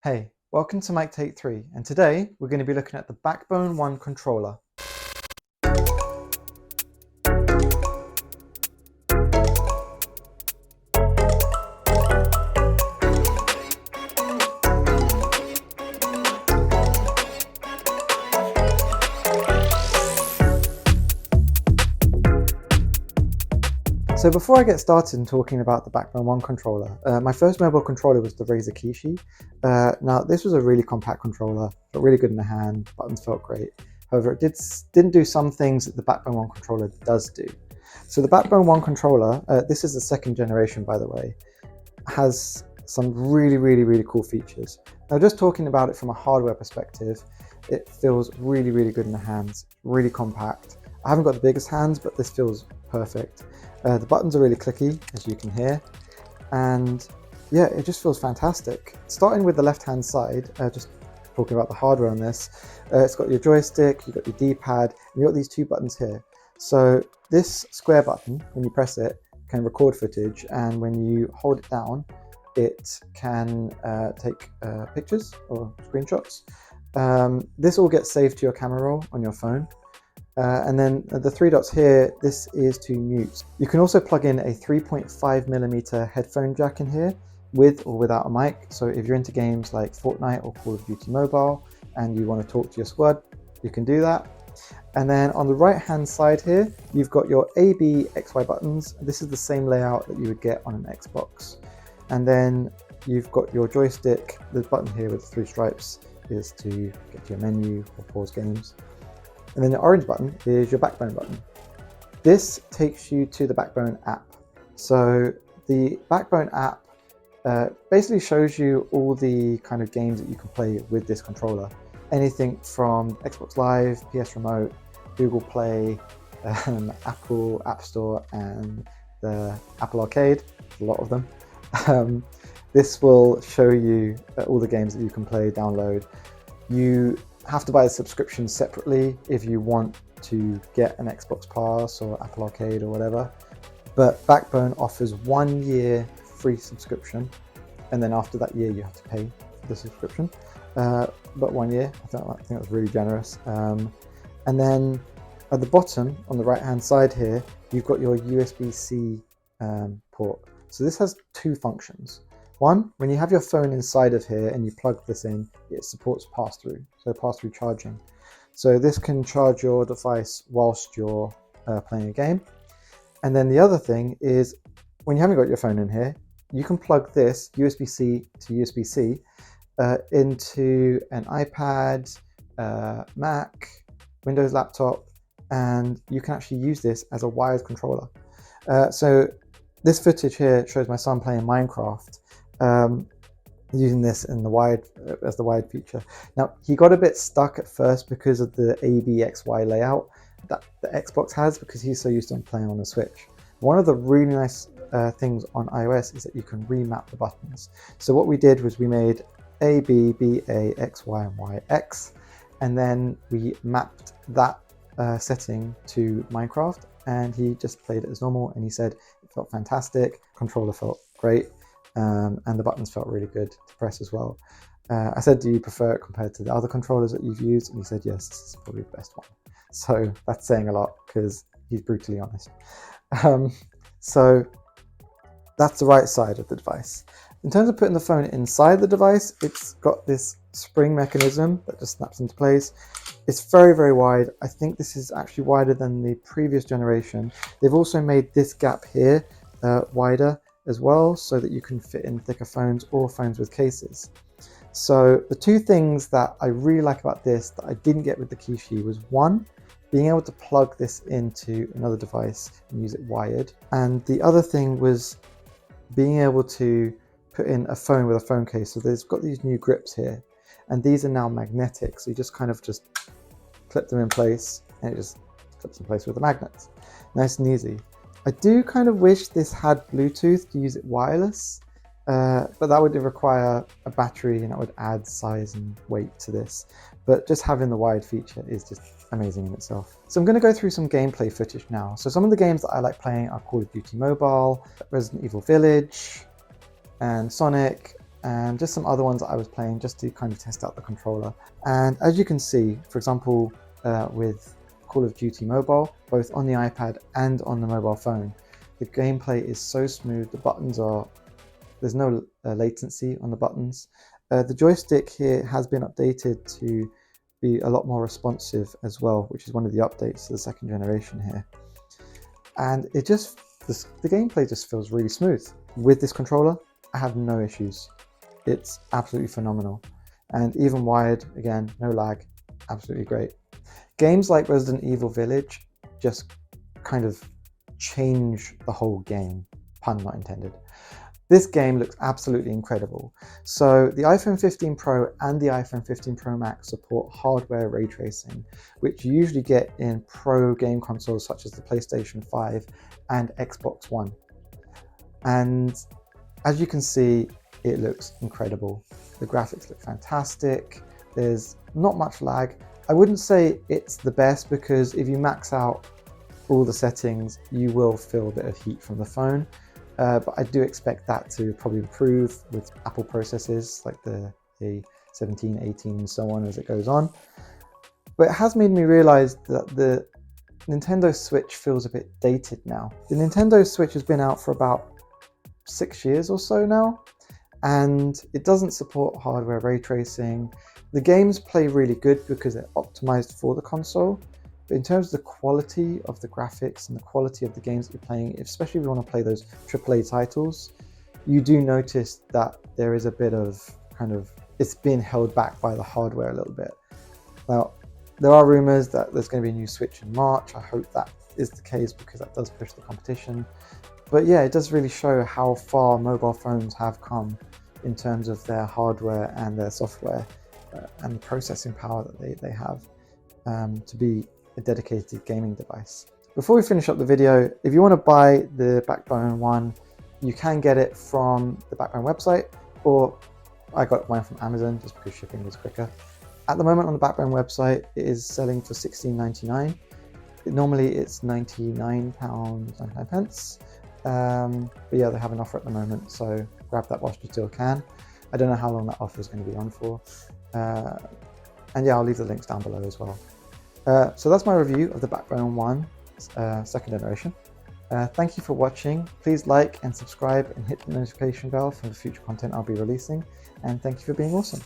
Hey, welcome to Mike Take 3, and today we're going to be looking at the Backbone One controller. So before I get started in talking about the Backbone One controller, my first mobile controller was the Razer Kishi. Now this was a really compact controller, felt really good in the hand, buttons felt great. However, it didn't do some things that the Backbone One controller does do. So the Backbone One controller, this is the second generation by the way, has some really cool features. Now just talking about it from a hardware perspective, it feels really good in the hands, really compact. I haven't got the biggest hands, but this feels perfect. The buttons are really clicky, as you can hear, and yeah, it just feels fantastic. Starting with the left-hand side, just talking about the hardware on this, it's got your joystick, you've got your D-pad, and you've got these two buttons here. So this square button, when you press it, can record footage, and when you hold it down, it can take pictures or screenshots. This all gets saved to your camera roll on your phone. And then the three dots here, this is to mute. You can also plug in a 3.5mm headphone jack in here with or without a mic. So if you're into games like Fortnite or Call of Duty Mobile and you want to talk to your squad, you can do that. And then on the right hand side here, you've got your A, B, X, Y buttons. This is the same layout that you would get on an Xbox. And then you've got your joystick. The button here with the three stripes is to get to your menu or pause games. And then the orange button is your Backbone button. This takes you to the Backbone app. So the Backbone app basically shows you all the kind of games that you can play with this controller. Anything from Xbox Live, PS Remote, Google Play, Apple App Store, and the Apple Arcade, a lot of them. This will show you all the games that you can play, download. You have to buy a subscription separately if you want to get an Xbox Pass or Apple Arcade or whatever. But Backbone offers 1 year free subscription, and then after that year you have to pay for the subscription. But 1 year, I think that's really generous. And then at the bottom on the right hand side here, you've got your USB-C port. So this has two functions. One, when you have your phone inside of here and you plug this in, it supports pass-through, so pass-through charging. So this can charge your device whilst you're playing a game. And then the other thing is, when you haven't got your phone in here, you can plug this USB-C to USB-C into an iPad, Mac, Windows laptop, and you can actually use this as a wired controller. So this footage here shows my son playing Minecraft, using this in the wired as the wired feature. Now he got a bit stuck at first because of the ABXY layout that the Xbox has, because he's so used to playing on the Switch. One of the really nice things on iOS is that you can remap the buttons. So what we did was we made A, B, B, A, X, Y, and Y, X, and then we mapped that setting to Minecraft, and he just played it as normal, and he said it felt fantastic, controller felt great. And the buttons felt really good to press as well. I said, do you prefer it compared to the other controllers that you've used? And he said, yes, this is probably the best one. So that's saying a lot because he's brutally honest. So that's the right side of the device. In terms of putting the phone inside the device, it's got this spring mechanism that just snaps into place. It's very wide. I think this is actually wider than the previous generation. They've also made this gap here wider as well, so that you can fit in thicker phones or phones with cases. So the two things that I really like about this that I didn't get with the Kishi was, one, being able to plug this into another device and use it wired, and the other thing was being able to put in a phone with a phone case. So there's got these new grips here, and these are now magnetic, so you just kind of just clip them in place and it just clips in place with the magnets. Nice and easy. I do kind of wish this had Bluetooth to use it wireless, but that would require a battery and that would add size and weight to this. But just having the wired feature is just amazing in itself. So I'm going to go through some gameplay footage now. So some of the games that I like playing are Call of Duty Mobile, Resident Evil Village, and Sonic, and just some other ones that I was playing just to kind of test out the controller. And as you can see, for example, with Call of Duty Mobile, both on the iPad and on the mobile phone, the gameplay is so smooth. There's no latency on the buttons. The joystick here has been updated to be a lot more responsive as well, which is one of the updates to the second generation here. And the gameplay just feels really smooth. With this controller, I have no issues. It's absolutely phenomenal. And even wired, again, no lag, absolutely great. Games like Resident Evil Village just kind of change the whole game, pun not intended. This game looks absolutely incredible. So the iPhone 15 Pro and the iPhone 15 Pro Max support hardware ray tracing, which you usually get in pro game consoles such as the PlayStation 5 and Xbox One. And as you can see, it looks incredible. The graphics look fantastic. There's not much lag. I wouldn't say it's the best because if you max out all the settings, you will feel a bit of heat from the phone. But I do expect that to probably improve with Apple processors like the 17, 18 and so on as it goes on. But it has made me realize that the Nintendo Switch feels a bit dated now. The Nintendo Switch has been out for about 6 years or so now, and it doesn't support hardware ray tracing. The games play really good because they're optimized for the console. But in terms of the quality of the graphics and the quality of the games that you're playing, especially if you want to play those AAA titles, you do notice that there is a bit of it's being held back by the hardware a little bit. Now, there are rumors that there's going to be a new Switch in March. I hope that is the case because that does push the competition. But yeah, it does really show how far mobile phones have come in terms of their hardware and their software and the processing power that they have to be a dedicated gaming device. Before we finish up the video, if you want to buy the Backbone One, you can get it from the Backbone website, or I got mine from Amazon just because shipping was quicker. At the moment on the Backbone website, it is selling for $16.99. Normally it's £99.99. But yeah, they have an offer at the moment, so grab that whilst you still can. I don't know how long that offer is going to be on for. And yeah, I'll leave the links down below as well. So that's my review of the Backbone One second generation. Thank you for watching. Please like and subscribe and hit the notification bell for the future content I'll be releasing. And thank you for being awesome.